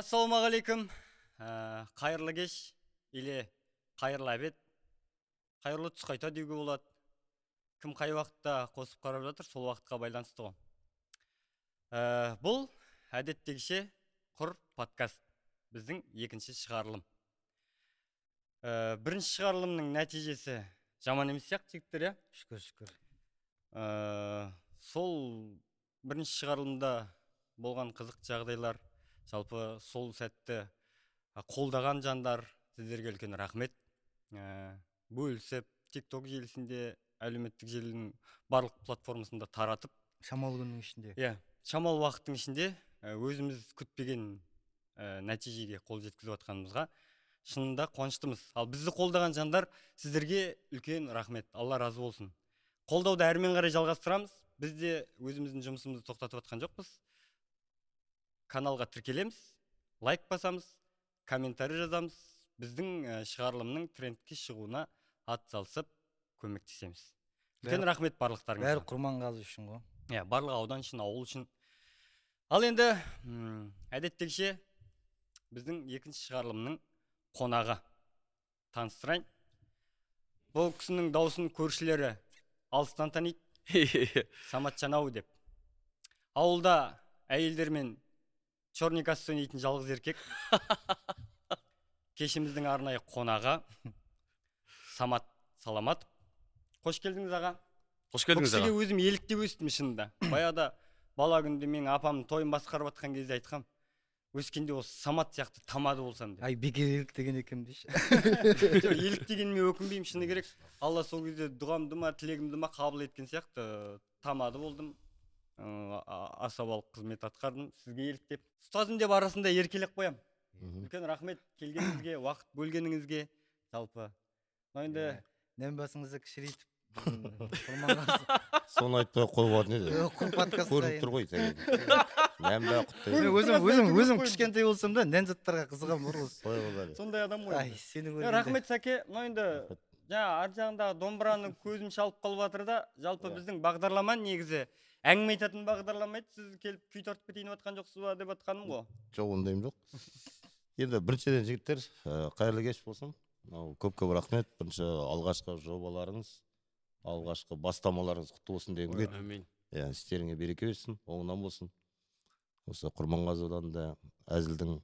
Ассалаумағалейкум. Қайырлы кеш или қайырлы обед. Қайырлы түс қайта деуге болады. Кім қай уақытта қосып қарап жатыр, сол уақытқа байланысты ғой. Бұл әдеттегіше құр подкаст. Біздің екінші шығарылым. Бірінші шығарылымның нәтижесі жаман емес сияқты жігіттер, иә? Шүкір. Сол бірінші шығарылымда болған қызық жағдайлар, жалпы сол сәтті қолдаған жандар, сіздерге үлкен рахмет. Бөлісіп, TikTok желісінде, әлеуметтік желінің барлық платформасында таратып. Шамал күннің ішінде. Иә, шамал уақыттың ішінде өзіміз күтпеген нәтижеге қол жеткізіп жатқанымызға шынында қуаныштымыз. Ал бізді қолдаған жандар, сіздерге үлкен рахмет. Алла разы болсын. Қолдауды әрмен қарай жалғастырамыз. Біз де өзіміздің жұмысымызды тоқтатып жатқан жоқпыз. Каналға тіркелеміз, лайк басамыз, комментарий жазамыз. Біздің шығарылымның трендке шығуына атсалысып көмектесеміз. Үлкен рахмет барлықтарыңызға. Бәрі Құрманғазы үшін ғой. Иә, барлық аудан үшін, ауыл үшін. Ал енді әдеттегіше біздің екінші шығарылымның қонағы таныстырайын. Бұл кісінің дауысын көршілері алыстан таниды. Саматжан ау деп. Ауылда әйелдермен черный касса ойнайтын жалғыз еркек. Кешіміздің арнайы қонағы Самат Саламатов. Қош келдіңіз аға. Қош келдіңіз аға. Бұл кісіге өзім еліктеп өстім шынында. Баяғыда бала күнде мен апамның тойын басқарып жатқан кезде айтқам, өскенде осы Самат сияқты тамады болсам деп. Ай, бекер еліктеген екем дейші. Еліктегенме өкінбеймін, шыны керек. Алла сол кезде дұғамды ма, тілегімді ма қабыл еткен сияқты тамады болдым. Асабалық қызмет атқардым, сізге еліктеп. Ұстазым деп арасында еркелеп қоям. Үлкен рахмет келгеніңізге, уақыт бөлгеніңізге, жалпы. Енді нәм басыңызды кішірейтіп Құрманғазы. Соны айтпай қойып еді. Құр подкастқа көрініп тұр ғой сәлем. Нәмбә құттай. Өзім кішкентай болсам да нән заттарға қызығам ұрғыз. сондай адам ғой. Ай, сені көргенде. Рахмет сәке. Енді ар жағындағы домбыраны көзім шалып қалып жатыр да, жалпы біздің бағдарлама негізі әңгіме айтатын бағдарлама еді. Сіз келіп күй тартып кетейін жатқан жоқсыз ба деп жатқаным ғой. Жоқ, ондайым жоқ. Енді біріншіден жігіттер, қайырлы кеш болсын. Көп рахмет. Бірінші алғашқы жобаларыңыз, алғашқы бастамаларыңыз құтты болсын дегім келеді. Амин. Істеріңе береке берсін, оңынан болсын. Осы Құрманғазыдан да әзілдің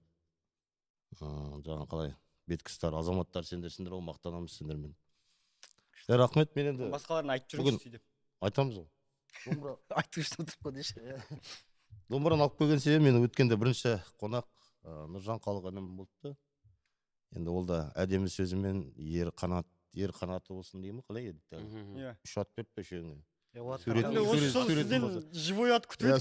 жаңа қалай беткістар, азаматтар сендерсіңдер, ол мақтанамыз сендермен. Рахмет. Мен енді басқаларын айтып жүріңіз деп. Айтамыз ғой. Домбыра Айту үшін отырып қойдейші. Домбыраны алып келген себебі мен өткенде бірінші қонақ Нұржан Қалық інім болыпты. Енді ол да әдемі сөзімен ер қанаты болсын деймі, қалай еді? Үш ат беріп пе үшеуіңе? Сізден живой ат күтіп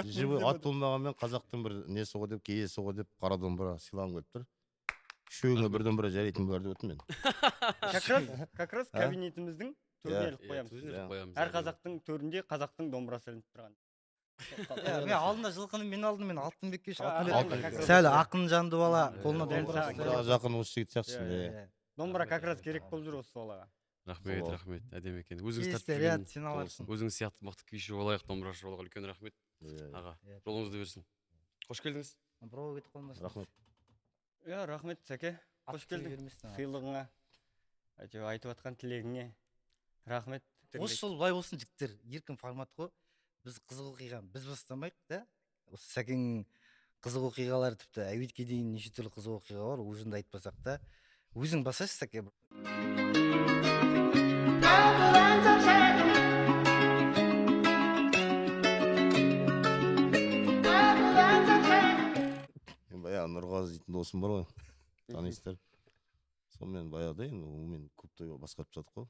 Живой ат болмағанмен қазақтың бір несі ғой деп, киесі ғой деп қара домбыра сыйлағым келіп тұр. Үшеуіңе бір домбыра жарайтын бар деп өттім мен. Как раз кабинетіміздің төріне іліп қоямыз. Әр қазақтың төрінде қазақтың домбырасы ілініп тұрған. Мен алдында жылқыны мен алдым, мен Алтынбекке сәл ақын жанды бала қолына домбыра ұстайды. Жақын осы жігіт сияқтысың. Домбыра как раз керек болып жүр осы балаға. Рахмет, әдемі екен. Өзіңіз сияқты мықты күйші болайық, домбырашы болуға үлкен рахмет. Аға, жолыңызды берсін. Қош келдіңіз. Бұрау кетіп қалмасын. Рахмет. Рахмет сәке. Қош келдің. Сыйлығыңа, айтып жатқан тілегіңе рахмет. Осы жол былай болсын жігіттер, еркін формат қой. Біз қызық оқиға біз бастамайық да. Осы сәкең қызық оқиғалар тіпті әуетке дейін неше түрлі қызық оқиға бар, өзіңді айтпасақ та. Өзің басашы сәке. Мен баяғы Нұрғазы дейтін досым бар ғой, танисыздар. Сонымен баяғыда енді мен көп той басқарып жатық қой.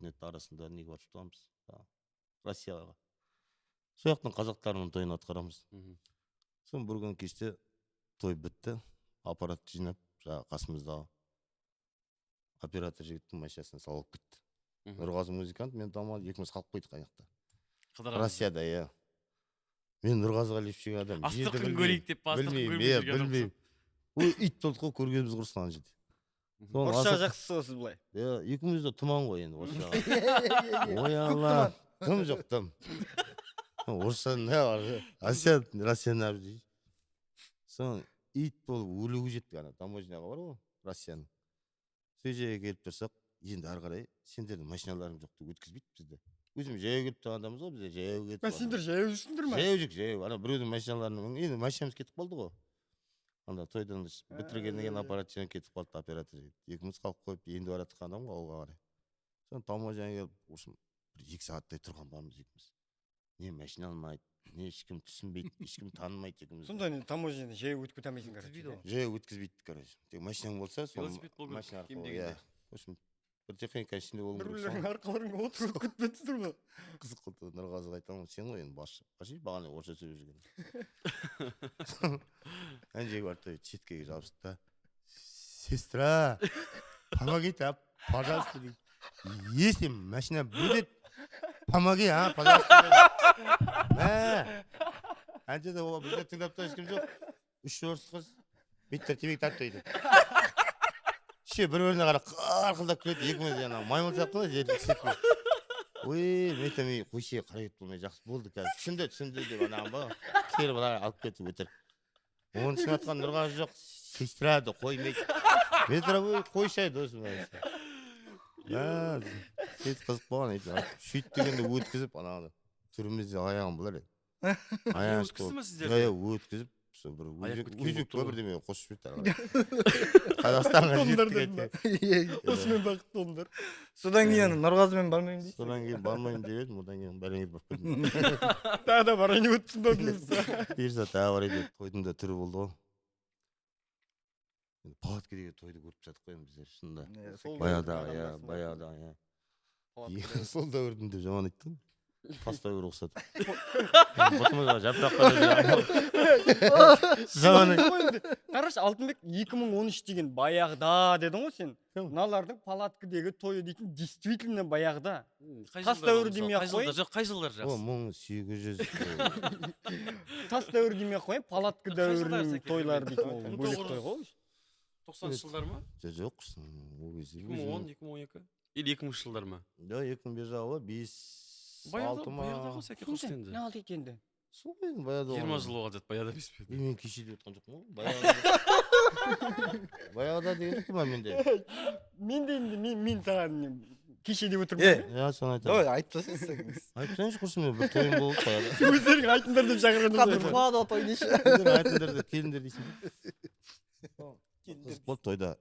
Нет арасында неге барып тұрамыз? Россияға. Сол жақтың қазақтарының тойын атқарамыз. Сон бір күн кеште той бітті, аппарат жинап, қасымыздағы оператор жігіттің машинасына салып кетті. Нұрғазы музыкант, мен дамады, екеуміз қалып қойдық аяқта. Россияда, иә. Мен Нұрғазыға лепшіген адам. Астықын көрейік деп бастықын білмеймін. Ой, ит болды қой, көргеніміз құрсын ана жерде. Орысша жақсысы ғой сіз бұлай. Екеуміз де тұман ғой енді орысшаға. Ой алла, тым жоқ тым. Орысша не var? Россияны соны ит болып өлуге жеттік ана таможняға бар ғой Россияның. Сол жерге келіп тұрсақ, енді ары қарай сендердің машиналарың жоқ деп өткізбейді бізді. Өзіміз жаяу келіп тұрған адамбыз ғой, бізде жаяу кетіп. Сендер жаяу жүрсіңдер ме? Жаяу жүр, жаяу. Ана біреудің машиналарының, енді машинамыз кетіп қалды ғой. Анда тойдан бітіргеннен кейін аппарат жөніп кетіп қалды оператор. Екеуміз қалып қойып, енді бара жатқан адамға ауылға қарай. Соны таможняға келіп, осым бір 2 сағаттай тұрған бармыз екеуміз. Не машина алмайды, не ешкім түсінбейді, ешкім танымайды екеуміз. Сонда таможняны жаяу өткізе алмайсың, короче. Жаяу өткізбейді, короче. Тек машинаң болса, сол Велосипед болу керек, машина кем арқылы, дегенде. иә. В общем, бір техника ішінде болу керек. Бір-бірлерің арқаларыңа отырып күтпетсіздер ме? Қызық қылды, Нұрғазыға айтамын, сен ғой енді басшы. Қаши бағана орысша сөйлеп жүрген. Ана жерге барды, четкеге жабысты да. Сестра, помогите, пожалуйста, дейді. Если машина будет, помоги, пожалуйста. Мә, ана жерде бізде тыңдап та ешкім жоқ. 3 орыс қыз, беттер темекі тартып дейді. бір-біріне қарап қарқылдап келеді, екеуміз жаңағы маймыл сияқты ғой жерді істетпей. Ой, мен айтамын, қойшы қарай кетіп болмай жақсы болды қазір. Түсінді деп анаған ба, кері былай алып кетіп өтір. Оның түсініп жатқан Нұрғазы жоқ, сестрады қоймайды. Мен тұрам, қойшай досым. Сет қызық болған айтты. Шүйт дегенде өткізіп, анағында түрімізде аяғым бұлар еді. Өткізді ме сіздерді? Өткізіп, бір өзек болып бірдеме қосып жіберді. Қазақстанға жеттік әйтеуір. Осымен бақытты болыңдар. Содан кейін Нұрғазымен бармаймын дейсің? Содан кейін бармаймын деп едім, одан кейін бәріңіз барып келдім. Тағы да барайын деп өттің да дейсіз. Бұйырса тағы барайын деп, тойдың да түрі болды ғой. Палатка деген тойды көріп жатық қой біздер, шынында. Баяғыда. Сол дәуірдің деп жаман айттың. Тастай бір ұқсат. Бұтымызға жапырақ қойды. Қарашы, Алтынбек 2013 деген баяғыда дедің ғой сен. Мыналардың палаткідегі тойы дейтін действительно баяғыда. Тас дәуірі демей ақ қойын. Қай жылдар жақсы? 1800. Тас дәуірі демей ақ қойын, палаткі дәуірінің тойлары дейтін ол бөлек той ғой. 90 жылдар ма? Жоқ, 2010, 2012? Или 2000 жылдар ма? Да, 2001 жағы 5-6 ма? Баяғыда ғой сәке құс енді. Не алды екенді? Сол мен баяғыда. 20 жыл оған деді, баяғыда бес пе? Мен кеше деп отқан жоқпын ғой. Баяғыда деген жоқпын менде. Мен саған кеше деп отырмын. Я соны айтамын. Ой, айтып тастайсың. Айтып тастайыншы құрсын, мен бір тойым болды баяғыда. Өздерің айтыңдар деп шақырғандар. Қатып қалады той деші. Өздерің айтыңдар деп келіңдер дейсің. Қызық болды тойда.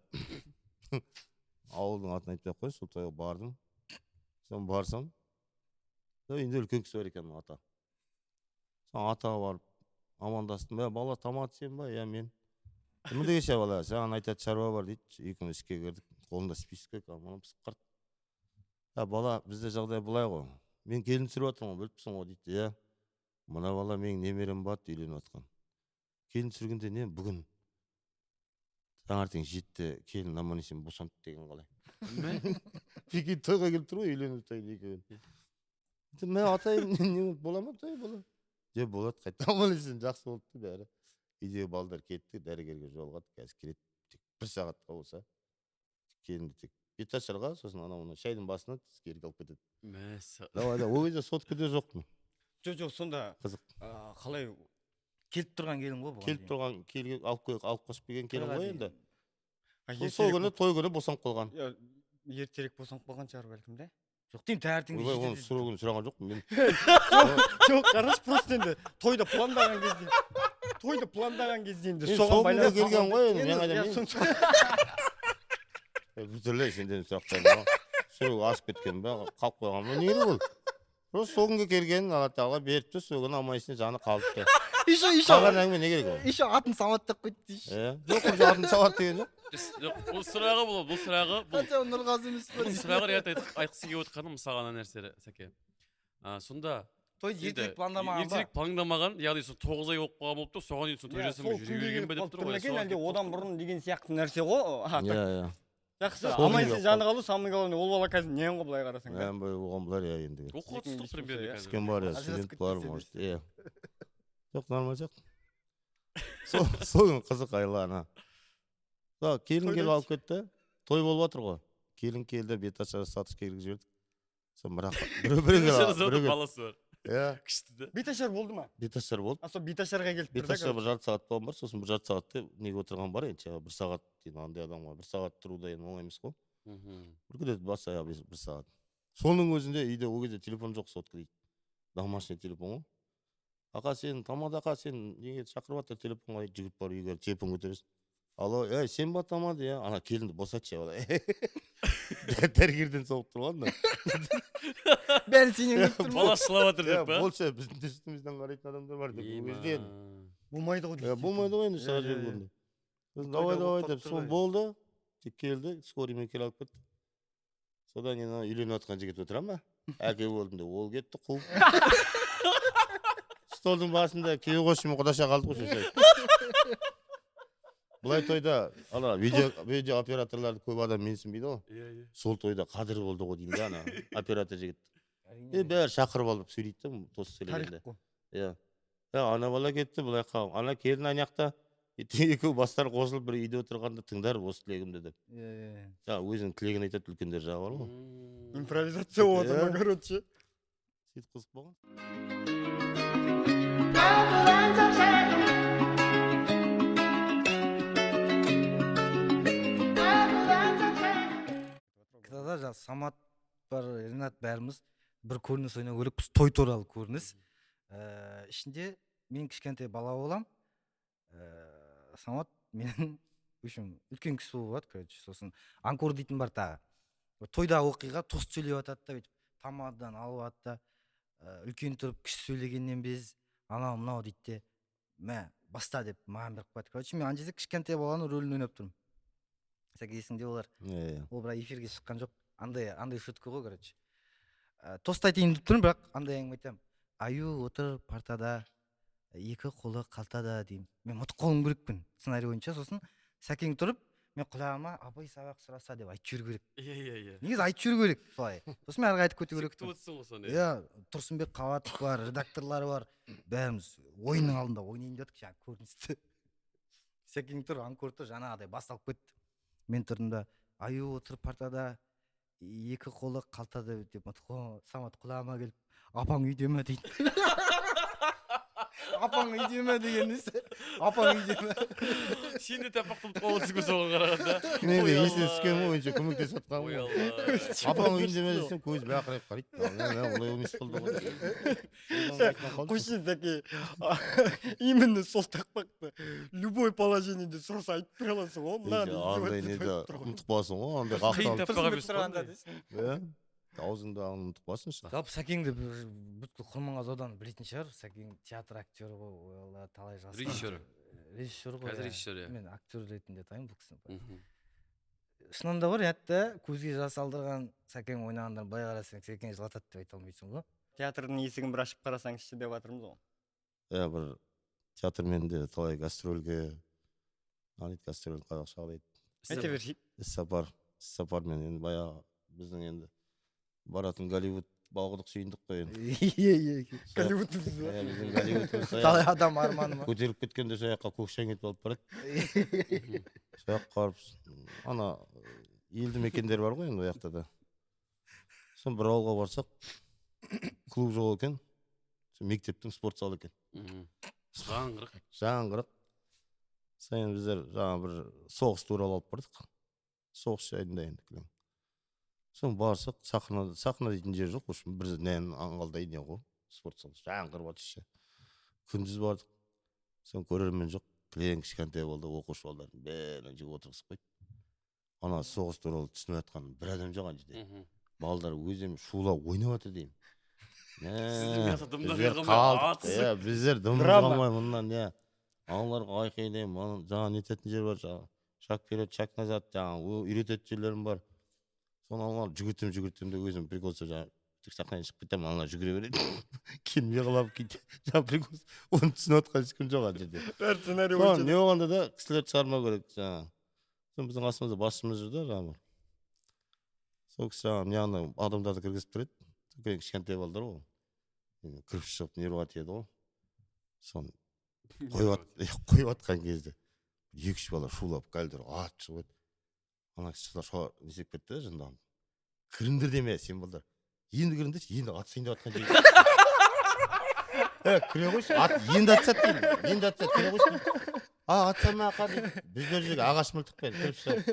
Ауылдың атын айтпай ақ қой, сол тойға бардым. Соны барсам, енді үлкен кісі бар екен ата. Соны атаға барып амандастым. Бала тамақ сен ба? Я мен. Кімді кеше бала, саған айтады шаруа бар дейді. Екеуміз ішке кірдік. Қолында список, аман пысық қарт. Бала, бізде жағдай былай ғой. Мен келін түсіріп жатырмын, бөліпсің ғой дейді. Мына бала менің немерем бат үйленіп жатқан. Келін түсіргенде не бүгін? Таңертең 7-те келін аман есен босанды деген қалай. Пеке тойға келіп тұр ғой, үйленіп тойды екеуін. Мен атайым, не бола ма той бола? Же болады, қайта аман есен жақсы болыпты бәрі. Үйдегі балдар кетті, дәрігерге жолығады, қазір келеді. Тек 1 сағатқа болса. Келінді тек беташарға, сосын анауына шайдың басына тізкерге алып кетеді. Мәсі. Давай, ол кезде соткіде жоқпын. Жоқ, сонда Қызық. қалай Келіп тұрған келін ғой бұл. Келіп тұрған, алып қосып келген келін ғой енді. ертерек Сол күні той күні босанып қалған. ертерек босанып қалған шығар бәлкім де? Жоқ деймін, таңертең Ой, оны сұраған жоқпын мен. Жоқ, қараш, просто енді тойды пландаған кезде енді соған байланысты келген ғой енді, мен қайда Бүтірлей сенден сұрақтайым ба? Сұруғы асып кеткен ба? Қалып қойған ба? Нері бұл? Просто сол күнге келгенін Алла тағала беріпті, сол күні аман-есен жаны қалыпты. Саған әңгіме не керек ол? Еще атын Самат деп қойды дейші. Жоқ, бұл атын Самат деген жоқ. Бұл сұрағы бұл сұрағы Қанша Нұрғазы емес па? бұл сұрағы айтқысы келіп отырғаным мысалға ана нәрсе сәке. Сонда тойды ертерек пландамаған ба? Ертерек пландамаған, яғни сол 9 ай болып қалған болып тұр, соған дейін сол той жасамай жүре берген бе деп тұр ғой. Әлде одан бұрын деген сияқты нәрсе ғой. Иә. Жақсы, аман-есен жаны қалу, самый главный, ол бала қазір нең ғой былай қарасаң. Мен бай оған бұлар я енді. Оқуға түстік примерно қазір. Түскен бар я, студент бар, может. Жоқ, нормал жоқ. Сол қызық айла ана. Келін келіп алып кетті, той болып жатыр ғой. Келін келді, бет ашары сатыш кергізіп жібердік. Сол бірақ біреу иә күшті да. беташар болды ма? беташар болды. Сол беташарға келіп тұр да. беташар бір жарты сағат болған бар, сосын бір жарты сағатта неге отырған бар енді жаңағы 1 сағат дейін андай адамға 1 сағат тұру да енді оңай емес қой. Бір күні бас аяғы 1 сағат. Соның өзінде үйде ол кезде телефон жоқ, сотка дейді. Домашний телефон ғой. Ақа сен, Тамада ақа сен неге шақырып жатыр телефонға, жігіт бар үйге телефон көтересің. Алло, сен ба Тамада, иә? Ана келінді босатшы бала. Дәрігерден соғып тұрған да. Бәрі сенен көріп тұр ма? Бала шылап жатыр деп па? Болса біздің үстімізден қарайтын адамдар бар деп. Өзден. Болмайды ғой дейсіз. Болмайды ғой енді шыға жергенде. Біз давай деп сол болды. Тек келді, скорыймен келіп алып кетті. Содан енді үйленіп жатқан жігіт отыра ма? Әке болдым деп ол кетті қуып. Столдың басында күйеу қосшымен құдаша қалдық ғой. Бұлай тойда ана видео операторларды көп адам менсінбейді ғой. Сол тойда қадір болды ғой деймін да ана оператор жігіт. Бәрі шақырып алып сөйлейді да тос сөйлегенде. Иә. Ана бала кетті, бұлай қалып. Ана келін аяқта екеуі бастары қосылып бір үйде отырғанда тыңдар осы тілегімді деп. Өзінің тілегін айтады, үлкендер жағы бар ғой. Импровизация болып жатыр ма, короче. Сөйтіп қызық болған. Жаңағы Самат бар, Ренат бәріміз бір көрініс ойнау керек, біз той туралы көрініс. Ішінде мен кішкентай бала болам. Самат менің үшім үлкен кісі болады, короче. Сосын анкор дейтін бар тағы. Тойда оқиға тост сөйлеп жатады да, бүйтіп тамададан алып жатты. Үлкен тұрып кіші сөйлегеннен без анау мынау дейді де, мә баста деп маған беріп қойды. Короче, мен ана жерде кішкентай баланың рөлін ойнап тұрмын. Сәке есіңде олар. Ол бірақ эфирге шыққан жоқ. Андай шутка ғой, короче. Тост айтайын деп тұрмын, бірақ андай әңгіме айтамын. Аю отыр партада, екі қолы қалтада деймін. Мен ұмытып қалуым керекпін сценарий бойынша. Сосын Сәкең тұрып, мен құлағыма абай сабақ сұраса деп айтып жүру керек. Негізі айтып жүру керек солай. Сосын мен ары айтып кету керекпін. Күтіп отырсың ғой соны. Иә, Тұрсынбек Қабатов бар, редакторлары бар. Бәріміз ойынның алдында ойнайын дедік, жаңа көріністі. Сәкең тұр, анкор тұр, жаңағыдай басталып кетті. Мен тұрдым да, аю отыр партада, екі қолы қалтада деп, Самат құлағыма келіп, апаң үйде ме дейді. Апаң үйде ме деген несі? Апаң үйде ме? Сен де тәпақтым қолысың соған қарағанда. Мен де есіне түскен ойынша көмектесіп жатқан Ой ғой. алла. Апаң үйінде ме десем, көзі бақырайып қарайды. Олай емес болды ғой. Қойшы Сәке, именно сол тақпақты любой положениеде сұраса айтып тұра аласың ғой. Андай неде ұмытып қаласың ғой, андай Қиын қақталып. таппаға берсін тұрғанда. Аузыңда ұмытып қаласың шын. Жалпы Сәкеңді бүткіл Құрманғазы білетін шығар. Сәкең театр актері ғой, талай жас. Режиссер ғой. Қазір режиссер, иә. Мен актер ретінде танымын бұл кісіні. Шынында бар, әтті көзге жас алдырған Сәкең ойнағандар былай қарасаң Сәкең жылатады деп айта алмайсың ғой. Театрдың есігін бір ашып қарасаңызшы деп жатырмыз ғой. Иә, бір театрмен де талай гастрольге, гастроль қазақша қалай еді. Айта бершейік. Іссапармен енді баяғы біздің енді баратын Голливуд балғыдық сүйіндік қой енді. Иә. Голливудымыз ба? Біздің Голливуд Талай адам арманы ма? көтеріп кеткенде сол жаққа көк шаң етіп алып барады. Сол жаққа барып, ана елді мекендер бар ғой енді ол жақта да. Сосын бір ауылға барсақ, клуб жоқ екен, мектептің спорт залы екен. Жаңғырық. Сайын біздер жаңа бір соғыс туралы алып бардық. Соғыс жайында енді. Соң барсақ, сахна дейтін жер жоқ, бір нән аңғалдай не ғой, спорт залы. Жаңғырып атышы. Күндіз бардық. Соң көрермен жоқ, кілең кішкентай болды, оқушы балдардың бәрін жігіп отырғызып қойды. Ана соғыс туралы түсініп жатқан бір адам жоқ ана жерде. Балдар өзім шулап ойнап жатыр деймін. Біздер қалдық, біздер дымыз қалмай мұндан, аналарға айқайлаймын, жаңа нететін жер бар, шаг вперед, шаг назад, жаңа үйрететін жерлерім бар. Соны аналар жүгіртем де өзім приколсы жаңа сахнадан шығып кетемін, аналар жүгіре береді. Келмей қалап кейде, жаңа приколсы, оны түсініп отқан ешкім жоқ ана жерде. Бәрі сценарий бойынша. Не болғанда да кісілерді шығармау керек жаңа. Соны біздің астымызда басшымыз жүрді жаңа. Сол кісі жаңа мына адамдарды кіргізіп тұрады. Кішкентай балдар ғой. Кіріп шығып нервға тиеді ғой. Соны қойып атқан кезде екі-үш бала шулап кәлдір атып шығып еді. Ана кісілер несеп кетті жынданып. Кіріңдір деме сен балдар. Енді кіріңдерші, енді атсайын деп атқан жер. кіре қойшы енді атсат деймін, енді атсат кіре қойшы. Атсама ақа дейді, біздер жерге ағаш мылтықпен кіріп шығып,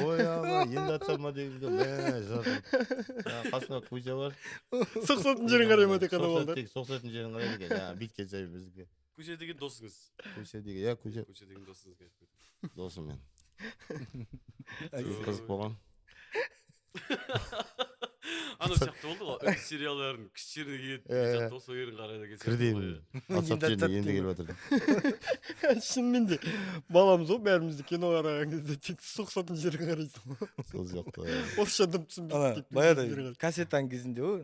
ой аға енді атсама дегенде мә жатыр. Қасында Кузя бар. Соқсатын жерін қарай ма тек қана балдар? Соқсатын жерін қарай деген, жаңағы бүйткен сайын бізге. Кузе деген досыңыз. Кузя деген, Кузя Кузе деген досыңыз. досым мен. Қызық болған. Ана сияқты болды ғой, сериалдардың кішкене келеді, сол жерін қарайды екен. Кірдеймін. Атсат жеріне енді келіп жатыр. Шынымен де баламыз ғой, бәрімізді кино қараған кезде тек соқсатын жерін қарайсың ғой. Сол жақта. Орысша дым түсінбейді. Баяғыда кассетаның кезінде ғой,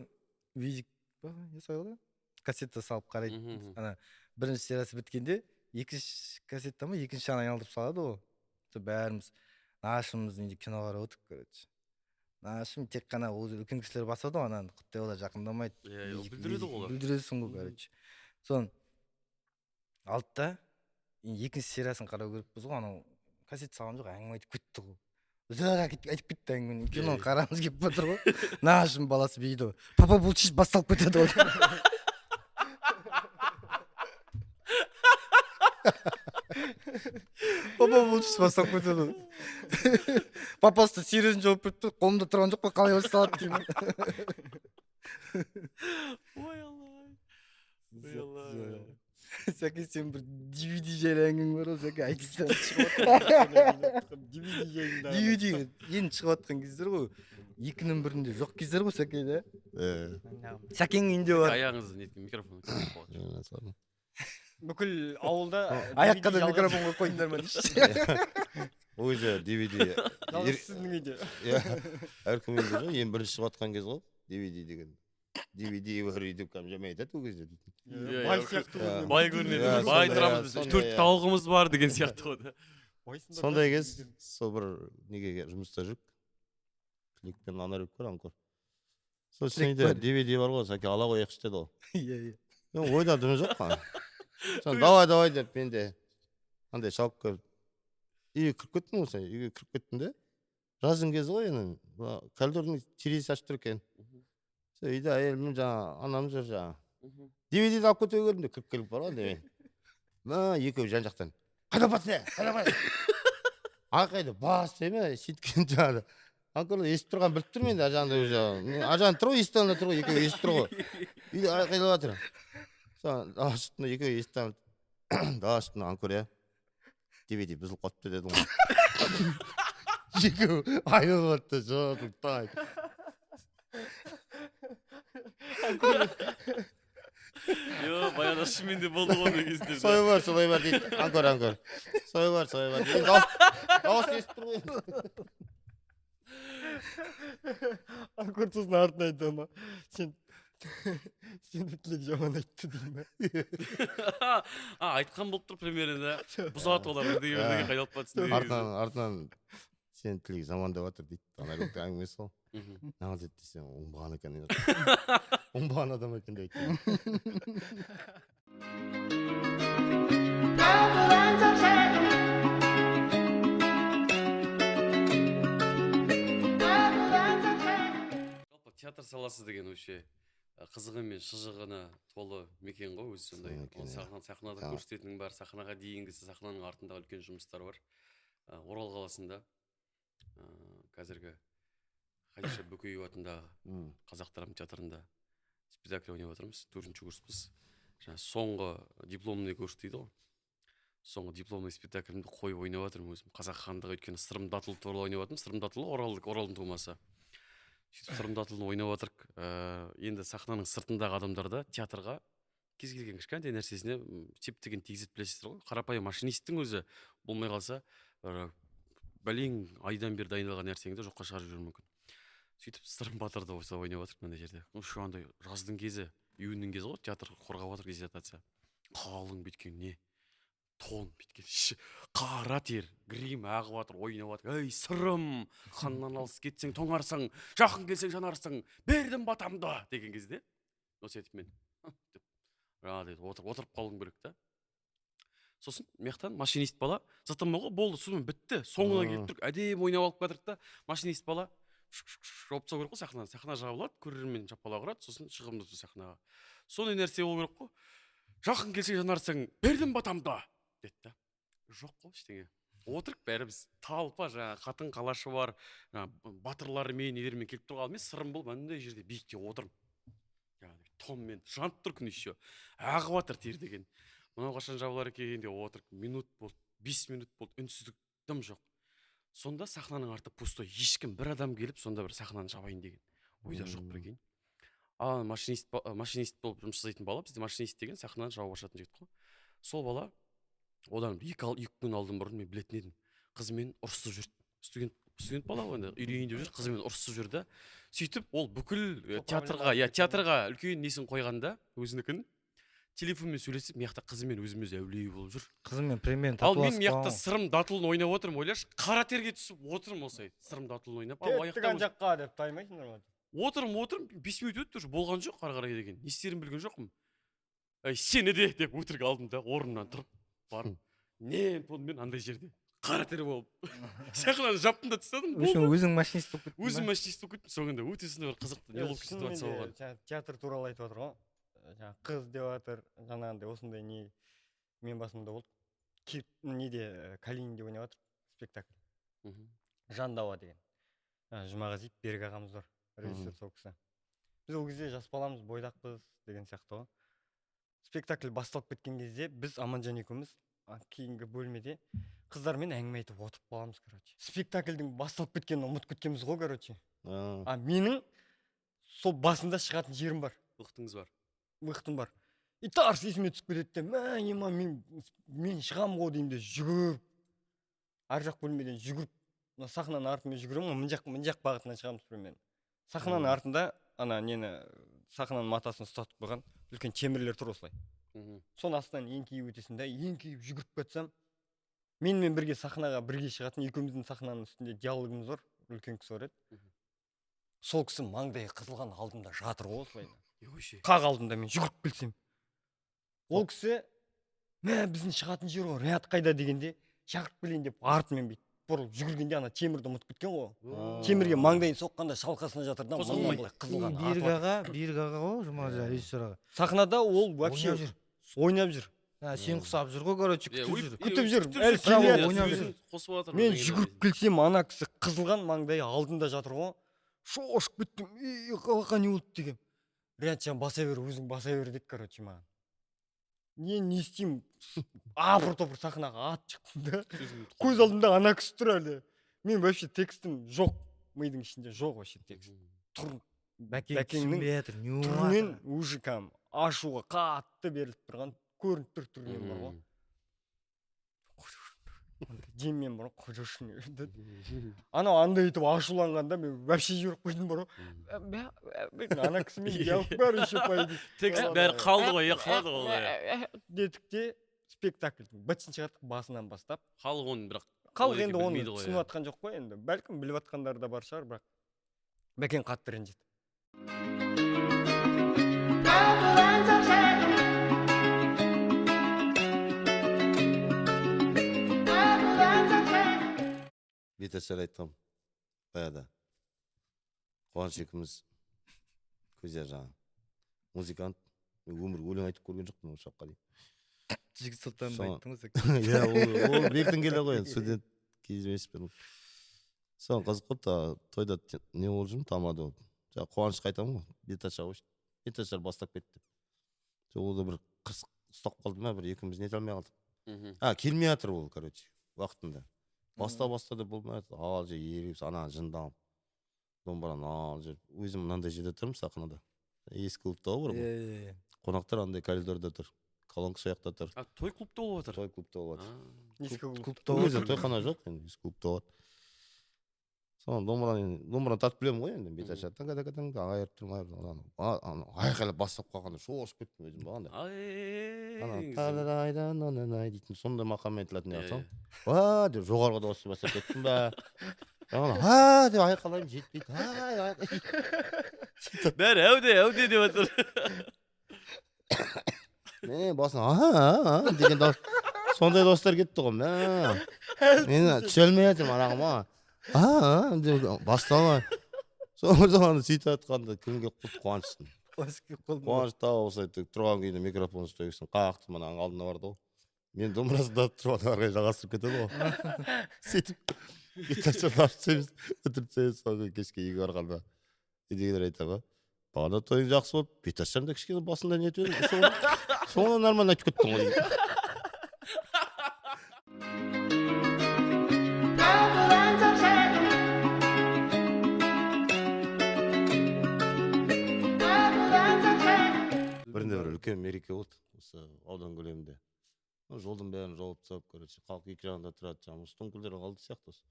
видик па не солай кассета салып қарайды. Ана бірінші сериясы біткенде екінші кассета ма екінші жағын айналдырып салады ғой. Бәріміз нашымыз неде кино қарап отырып, короче. Нашым тек қана үлкен кісілер басады ғой, ананы құттай олар жақындамайды. Бүлдіреді ғой олар. Бүлдіресің ғой, короче. Сон алтта екінші сериясын қарау керекпіз ғой, анау кассет салған жоқ, әңгіме айтып кетті ғой. Ұзақ айтып кетті әңгімені. Киноны қарағымыз келіп отыр ғой. Нашым баласы бейді ғой. Папа бұл чиш басталып кетеді ғой. Папа бұл чиш басталып кетеді ғой. Папасы да сериясын жауып кетті, қолымда тұрған жоқ па, қалай басталады деймін. Ой Алла. Сәке, сен бір DVD жайлы әңгің бар ғой, Сәке, айтыстан шығып DVD енді шығып атқан кездер ғой. 2-нің бірінде жоқ кездер ғой, Сәке, да? Сәкең үйінде бар. Аяғыңыз микрофон қойып. Бүкіл ауылда Аяққа да микрофон қойып қойыңдар ма дейші. Өзі DVD. Жалғыз сіздің үйде. Әркім үйде жоқ, ең бірінші шығып атқан кез ғой, DVD деген. DVD бар үйде кәм жамай айтады ол кезде дейтін. Бай сияқты ғой. Бай көрінеді. Бай тұрамыз біз. 4 тауығымыз бар деген сияқты ғой. Сондай кез, сол бір неге жұмыста жүрік. Кликпен анарып көр, анкор. Сол сенде DVD бар ғой, Сәке ала қояқшы деді ол. Мен ойдадым жоқ қа. Давай деп мен де андай шалып көріп. Үйге кіріп кеттім осы, үйге кіріп кеттім де. Жаздың кезі ғой енді. Коридордың терезесі ашып тұр екен. Үйде әйелім жаңа анам жүр жаңа. DVD-ді алып кетуге келдім де кіріп келіп бар ғой мен. Екеуі жан жақтан. Қайда басты? Айқайды басты ме? Сөйткен жаңағы. Анкорлар естіп тұрған біліп тұр мен де ажанды уже. Ажан тұр ғой, естіп тұр ғой, екеуі естіп тұр ғой. Үйде айқайлап жатыр. Дала үстінде екеуі естіп дала үстінде анкор я. DVD бұзылып қалыпты деді ғой. Екеуі айналып жатты, жоқ, тай. Йо, баяғыда шынымен де болды ғой ондай кездер. Солай бар дейді. Анкор. Солай бар. Дауыс естіп тұр ғой. Анкор сосын артын айтты ма? Сен тілек жаман айтты деймін. Айтқан болып тұр примерно. Бұзат олар бірдеңе қайдалып батсын. Артынан сен тілек жаман деп жатыр дейді. Анарөкті әңгімесі сол. Нағыз ет десем, оңбаған екен. Оңбаған адам екен де айтты. Жалпы театр саласы деген вообще қызығы мен шыжығына толы мекен ғой, өзі сондай. Сахнада көрсететінің бар, сахнаға дейінгісі, сахнаның артында үлкен жұмыстар бар. Орал қаласында қазіргі Хадиша Бөкеева атындағы Қазақ театрында спектакль ойнап отырмыз, 4-ші курспыз. Соңғы дипломный курс дейді ғой. Соңғы дипломный спектакльімді қойып ойнап жатырмын өзім. Қазақ хандығы өйткені Сырым Датыл туралы ойнап жатырмын. Сырым Датыл Оралдың тумасы. Сырым Датылын ойнап жатырық. Енді сахнаның сыртындағы адамдарда театрға кез келген кішкентай нәрсесіне септігін тигізіп білесіздер ғой. Қарапайым машинисттің өзі болмай қалса, бәлең айдан бері дайындалған нәрсеңді жоққа шығарып жіберуі мүмкін. Сөйтіп Сырым Батырды осылай ойнап жатырмын мына жерде. Шу андай жаздың кезі, июньнің кезі ғой, театр қорғап жатыр дезертация. Қалың бүйткен не? Тон бүйткен қара тер, грим ағып жатыр, ойнап жатыр. Ей, Сырым, ханнан алыс кетсең тоңарсың, жақын келсең жанарсың, бердім батамды деген кезде. Осы етіп мен отырып қалуым керек та. Сосын мектан машинист бала затымы ғой, болды, сумен бітті. Соңына келіп тұрып, әдем ойнап алып қатырық та, машинист бала жауып тастау керек қой сахнадан. Сахна жабылады, көрермен жапалау құрады, сосын шығымды сахнаға. Сондай нәрсе болу керек қой. жақын келсе жанарсың бердім батамды деді да. Жоқ қой ештеңе. Отырып бәріміз талпа, жаңағы қатын қалашы бар, батырлармен нелермен келіп тұрған. Мен сырым болып андай жерде биікте отырмын. Яғни тонмен жанып тұр күн еще. Ағып жатыр тер деген. Мынау қашан жабылар екен деп отырып, минут болды, 5 минут болды, үнсіздік, дым жоқ. Сонда сахнаның арты пустой, ешкім, бір адам келіп, сонда бір сахнаны жабайын деген ойда жоқ бірген. Машинист болып жұмыс жасайтын бала, бізде машинист деген сахнаны жауып ашатын жігіт қой. Сол бала одан 2 күн алдын бұрын мен білетін едім. Қызымен ұрысып жүрді. Студент бала ғой, үйренейін деп жүр, қызымен ұрысып жүрді. Сөйтіп ол бүкіл театрға үлкен несін қойғанда, өзінікін телефонмен сөйлесіп, мияқта қызымен өзіміз әулие болып жүр. Қызымен премьерін Ал татуаж мен мияқта сырым датылын ойнап отырмын, ойлашы, қара терге түсіп отырмын осы сырым датылын ойнап. Кеттіған жаққа деп таймайсыңдар ма? Отырым, 5 минут өтті, уже болған жоқ, ары қарай деген. Не істерін білген жоқпын. Сені де деп өтірік алдым да, орнымнан тұрып барып. Мен андай жерде қара тер болып сахнаны жаптым да тастадым. Өзің машинист болып кеттің. Өзім машинист болып кеттім. Соңында өте сондай бір қызықты неловкий ситуация болған. Театр туралы айтып отыр ғой. Қыз деп жатыр, жаңағындай осындай не мен басымда болды. Неде Калининде ойнап жатыр спектакль. Жандауа деген. Жұмағазиев Берік ағамыз бар, режиссер сол кісі. Біз ол кезде жас баламыз, бойдақпыз деген сияқты ғой. Спектакль басталып кеткен кезде біз Аманжан екеуміз кейінгі бөлмеде қыздармен әңгіме айтып отырып қаламыз, короче. Спектакльдің басталып кеткенін ұмытып кеткенбіз ғой, короче. Менің сол басында шығатын жерім бар. Вақтың бар. И тарс есіме түсіп кетеді де, мен шығам ғой деймін де жүгіріп. Ар жақ бөлмеден жүгіріп, сахнаның артымен жүгіремін, мын жақ бағытынан шығамыз примерно. Сахнаның артында сахнаның матасын ұстатып қойған үлкен темірлер тұр осылай. Соның астынан еңкейіп өтесің да, еңкейіп жүгіріп кетсем, менімен бірге сахнаға бірге шығатын, екеуміздің сахнаның үстінде диалогымыз бар, үлкен кісі бар еді. Сол кісі маңдайы қызылған алдымда жатыр ғой осылай. Қақ алдымда мен жүгіріп келсем. Ол кісі, біздің шығатын жер ғой, ряд қайда дегенде, шақырып келейін деп артымен бүйтіп бұрылып жүгіргенде ана темірді ұмытып кеткен ғой. Темірге маңдайын соққанда шалқасына жатыр да, маңдай қызылған. Берік аға ғой, Жұмағазиев режиссер аға. Сахнада ол вообще ойнап жүр. Сен құсап жүр ғой, короче, күтіп жүр. Мен жүгіріп келсем, ана кісі қызылған маңдайы алдында жатыр ғой. Шошып кеттім, қалақа не болды деген. Рядчан баса бер, өзің баса бер деді, короче, маған. Не істеймін, апыр-топыр сахнаға ат шықтым да. Көз алдымда ана кісі тұр әлі. Мен вообще текстім жоқ, мидың ішінде жоқ вообще текст. Тұр, бәкеңнің түрінен уже кәм ашуға қатты беріліп тұрған, көрініп тұр түрінен бар ғой. Деммен бар ғой, қожошын деді. Анау андай етіп ашуланғанда мен вообще жіберіп қойдым бар ғой. Ана кісімен диалог бәрі еще пойды. Текст бәрі қалды ғой. Дедік те спектакльдің бітсін шығаттық басынан бастап. Халық оны бірақ халық енді оны түсініп атқан жоқ қой енді. Бәлкім біліп атқандары да бар шығар, бірақ бәкең қатты ренжіді. Беташар айтқам, баяда. Қуаныш екеуміз көзер жаңа. Музыкант, өмір өлең айтып көрген жоқпын осы шаққа дейін. Жігіт Сұлтанды айттың ғой. Иә, ол бектің келе ғой, студент кез емеспін. Соң қызық қой, тойда не болып жүрмін, тамада болып. Жаңа Қуанышқа айтамын ғой, Беташар ғой. Беташар бастап кетті. Ол да бір қырсық ұстап қалды ма, бір екеуміз не алмай қалдық. Келмей жатыр ол, короче, уақытында. Баста да болмайды, ал же еріп, ана жынданып, домбыраны ал же. Өзім мынандай жерде тұрмын сахнада. Ескі клубта бар ғой. Қонақтар андай коридорда тұр. Колонка сояқта тұр. Той клубта болып отыр. Той клубта болады. Ескі клубта өзі тойхана жоқ, енді ескі клубта болады. Соны домбыраны тартып білемін ғой енді. Беташар тың айырып тұрмай. Айқайлап бастап қалғанда шошып кеттім өзім бағанда. Ай дейтін сондай мақам айтылатын яқсам. Деп жоғарғы дауысты бастап кеттім ба. Деп айқайлаймын, жетпейді. Бәрі әуде деп отыр. Басына деген дауыс. Сондай дауыстар кетті ғой. Мен түсе алмай жатырмын анағыма. Басталмай. Соңғы сөйтіп атқанда кімге құлт Қуаныштың. қуаныш тағы осы тұрған күйінде микрофон ұстай берсін қақты мына алдына барды ғой мен домбырасында тұрып ары қарай жалғастырып кетеді ғой сөйтіп гитаршаны ашып тастаймыз бітіріп тастаймыз содан кейін кешке үйге барғанда үйдегілер айтады ма бағана тойың жақсы болды гитаршаны да кішкене басында не етіп едің соңынан нормально айтып кеттің ғой дейді бірінде бір үлкен мереке болды осы аудан көлемінде жолдың бәрін жауып тастап короче халық екі жағында тұрады жаңағы столкілдер қалды сияқты осы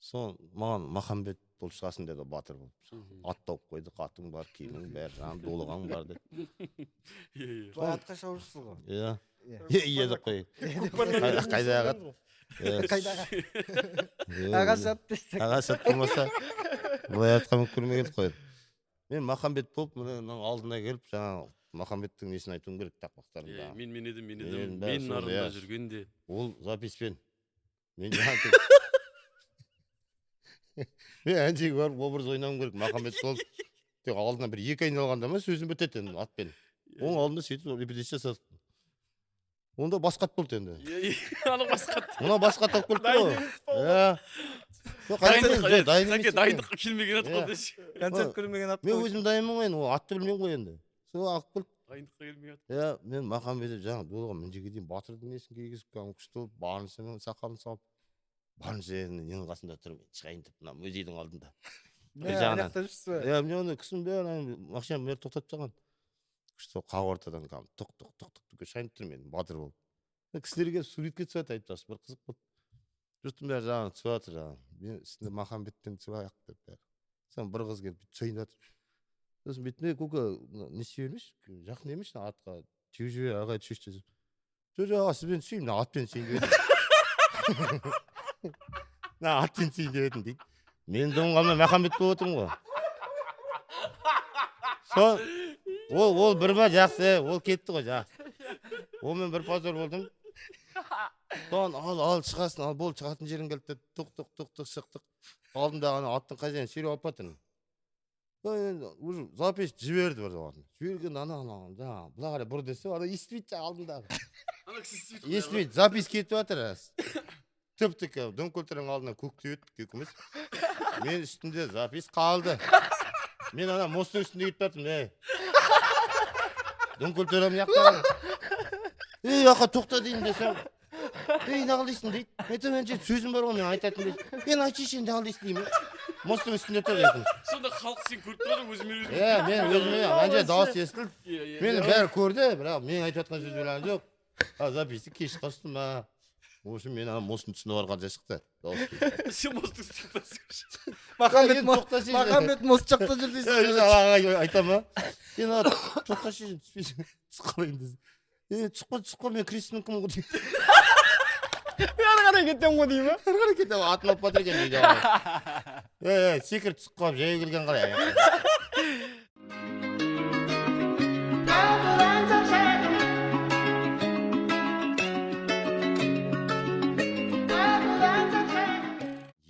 соны маған махамбет болып шығасың деді батыр болып ат тауып қойдық атың бар киімің бәрі жаңағы дулығаң бар деді Былай атқа шауырсыз ғой. иә иә деп қой қайдағы ат Қайдағы ағаш ат десек. ағаш ат болмаса былай атқа мініп көрмеген қой мен махамбет болып мына алдына келіп жаңағы махамбеттің несін айтуым керек тақпақтарында мен едім Мен бәрі мен сол, нарында иә. жүргенде ол записпен мен мен әншіге барып образ ойнауым керек махамбет болып тек алдына бір екі айналғанда ма сөзім бітеді енді атпен оның алдында сөйтіп репетиция жасадық онда басқа ат болды енді ана басқа мына басқа ат алып келді ғой дайындыққа келмеген ат қой деші Концерт көрмеген ат. мен өзім дайынмын ғой енді ол атты білмеймін ғой енді сол алып келді дайындыққа келмеген ат иә мен махамбет жаңағы дулыға мына жерге дейін батырдың несін кигізіп кәдімгі күшті болып барынша сақалын салып барынша ненің қасында тұрып мен шығайын деп мына музейдің алдында иә мен оны кісінің бәрі машинаны бәрі тоқтатып тастаған күшті қақ ортадан кәдімгі тоқ шайынып тұрмын мен батыр болып кісілерге суретке түсіп жатыр айтып бір қызық болды жұрттың бәрі жаңағы түсіп жатыр жаңағы мен үстінде махамбеттен түсіп деп бәрі сосын бір қыз келіп бүйтіп шайындап жатыр сосын бүйтіп көке не істей бермеші жақын емеші атқа теуіп жібер ағай түсеші десем жоқ аға сізбен түсейін мына атпен түсейін деп едім мына атпен түсейін деп едім дейді мен дым қалмай махамбет болып отырмын ғой сол ол бір ма жақсы ол кетті ғой жақсы онымен бір позор болдым соған ал шығасың ал болды шығатын жерің келді деді тоқ шықтық алдында ана аттың қай жерін сүйреп алып жатырмын уже запись жіберді бір оған жіберген ана жаңағы былай қарай бұр десе ана естімейді жаңағы алдындағы естімейді запись кетіп жатыр тіп тік дөңкөлтердің алдына көктеп еді көк емес мен үстінде запись қалды мен ана мосттың үстінде кетіп жатырмын дөңкөлтерім яқта яқа тоқта дейін десем неғыл дейсің дейді айтамын әнші сөзім бар ғой мен айтатын дейді мен айтшы енді неғыл дейсің деймін мосттың үстінде тұр дейтін сонда халық сен көріп тұрады өзімен өзің иә мен өзіме ана жерде дауыс естілді мені бәрі көрді бірақ мен айтып жатқан сөз білген жоқ записьті кеш қалыппын в общем мен ана мосттың тұсына барғанша шықты дауыс сен мосттың үстінде Махамбет мост жақта жүр дейсің. айтамын ба сен ана тоқташы түспейсің түсіп қалайын десем түсіп қал мен кристина кім ғой деймін мен ары қарай кетемін ғой деймін ары қарай кетемін атын алып жатыр екен дейді секіріп түсіп қалып жаяу келген қалай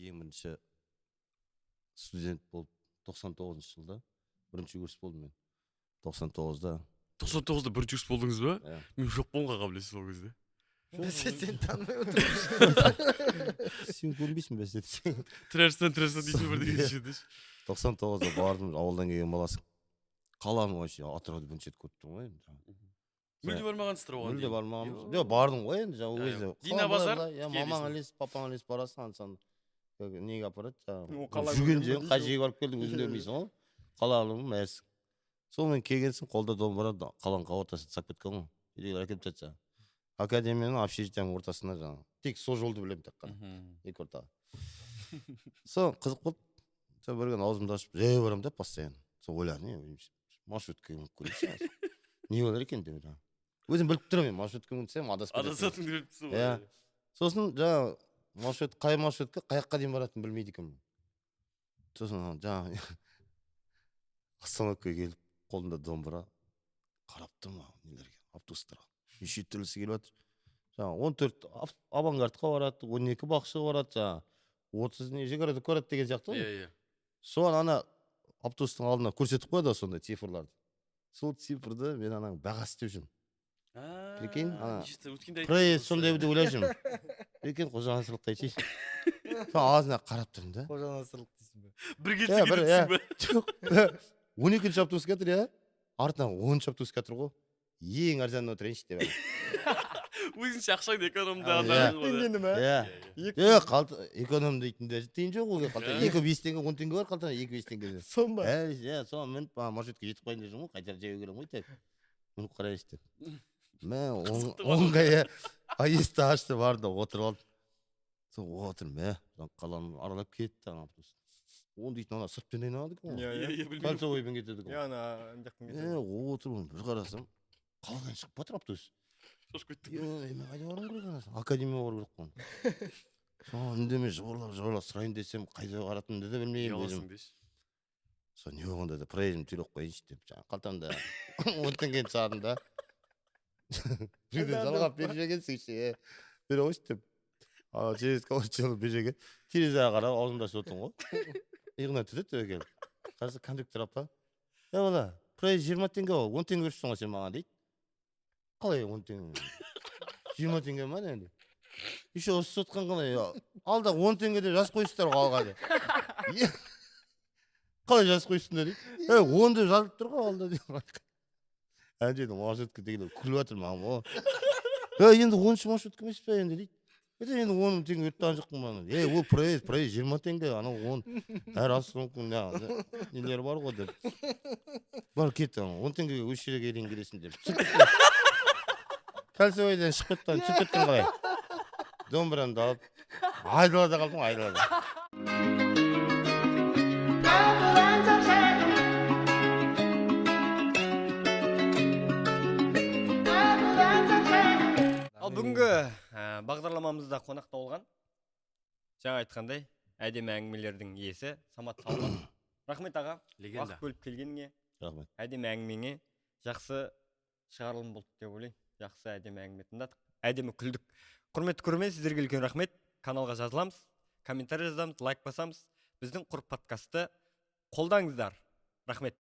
ең бірінші студент болып 99-шы жылда бірінші курс болдым мен 99-да 99-да бірінші курс болдыңыз ба иә мен жоқ болғанға қабілетсіз сол кезде Сен танымай отырмын. сен көрмейсің бе сен трәстен дейсің бір деген жерде 99-да бардым ауылдан келген баласың қаланы вообще атырауды бірінші рет көріп тұрмын ғой енді мүлде бармағансыздар оған мүлде бармағанбыз жоқ бардым ғой енді жаңағы өзі Дина базар мамаң ілесіп папаң ілесіп барасың анда неге апарады жаңағы қала жүрген жерің қай жерге барып келдің өзің көрмейсің ғой қалалымын мәзсің сонымен келгенсің қолда домбыра қаланың қақ ортасына тастап кеткен ғой үйлер әкеліп жатса академияның общежитияның ортасына жаңағы тек сол жолды білемін тек қана екі ортаға сол қызық болды сол бір күні аузымды ашып жаяу барамын да постоянно сол ойладым маршрутка мініп көрейінші не болар екен деп өзім біліп тұрмын мен маршрутка мінсем адасып адасатыныңды біліп тұрсың ғой иә сосын жаңағы маршрут қай маршрутка қаяққа дейін баратынын білмейді екенмін сосын жаңағы остановкаға келіп қолында домбыра қарап тұрмын нелерге автобустарға неше түрлісі келіп жатыр жаңағы 14 авангардқа барады 12 бақшыға барады жаңағы 30 не жигородок барады деген сияқты ғой иә соған ана автобустың алдына көрсетіп қояды сондай цифрларды. Сол цифрды мен ананың бағасы деп жүрмін. Прикинь, өткенде проезд сондай деп ойлап жүрмін. Прикинь, қожанасырлықта айтайыншы. Сол аузына қарап тұрмын да. Қожанасырлық дейсің бе? бір келсе кетіпсің бе? Жоқ. 12-ші автобус кетір, иә? Артынан 10-ші автобус кетір ғой. Ең арзан отырайыншы деп. Өзінше ақшаңды экономды Иә. адамың ғой. Теңгені ма? Иә. Эконом дейтінде тиын жоқ ол қалта. 2-5 теңге 10 теңге бар қалта 2-5 теңге. Сон ба? Иә, сол мен маршрутқа жетіп қойын деп жүрмін ғой, қайтар жеу керек ғой тек. Мініп қарайыншы деп. Мен оңға аесті ашты барды отырып алдым. Сол отырмын, қаланы аралап кетті ана автобус. Он дейтін ана сырттан айналады екен ғой. Кольцевоймен кетеді екен. Ана ана Отырмын, бір қарасам, қаладан шығып батыр автобус. Шошып кеттік. Мен қайда баруым керек анасы? Академияға бару керек қой. Сол үндемей жыбырлап сұрайын десем, қайда баратынымды да білмеймін өзім. Ұяласың деші. Сол не болғанда да проездімді төлеп қояйыншы деп, жаңағы қалтамда 10 теңгені шығардым да. Біреуден жалғап беріп жегенсің ше, бере қойшы деп. Через кого-то жалып беріп жеген. Терезеге қарап, аузымда ашып отырмын ғой. Иығына түтеді деп келіп. Қараса кондуктор апа. Бала, проезд 20 теңге ғой, 10 теңге беріпсің ғой сен маған дейді. Қалай 10 теңге? 20 теңге ма енді? Еще осы сотқан қалай? Алда 10 теңгеде жас қойсыздар ғой алғады. Қалай жас қойсыңдар дейді. 10 деп жазып тұр ғой алда дейді. Әнжейді маршрутка дегенде күліп жатыр маған ғой. Енді 10-шы маршрутка емес пе енді дейді. Енді 10 теңге өтті жоқпын маған. Ол проезд 20 теңге, анау 10. Әр асылыңқын нелер бар ғой деп. Бар кетті, 10 теңгеге өз жерге дейін келесің деп. Кольцевойдан шығып кеткен қалай. Домбырамды алып, айдалада қалдым, айдалада. Ал бүгінгі бағдарламамызда қонақта болған жаңа айтқандай әдемі әңгімелердің иесі Самат Салман. Рахмет аға, Легенда. уақыт бөліп келгеніңе, Рахмет. әдемі әңгімеңе. Жақсы шығарылым болды деп ойлаймын. Жақсы әдемі әңгіме тыңдадық, әдемі күлдік. Құрметті көрермен, сіздерге үлкен рахмет. Каналға жазыламыз, комментарий жазамыз, лайк басамыз. Біздің құрып подкасты қолдаңыздар. Рахмет.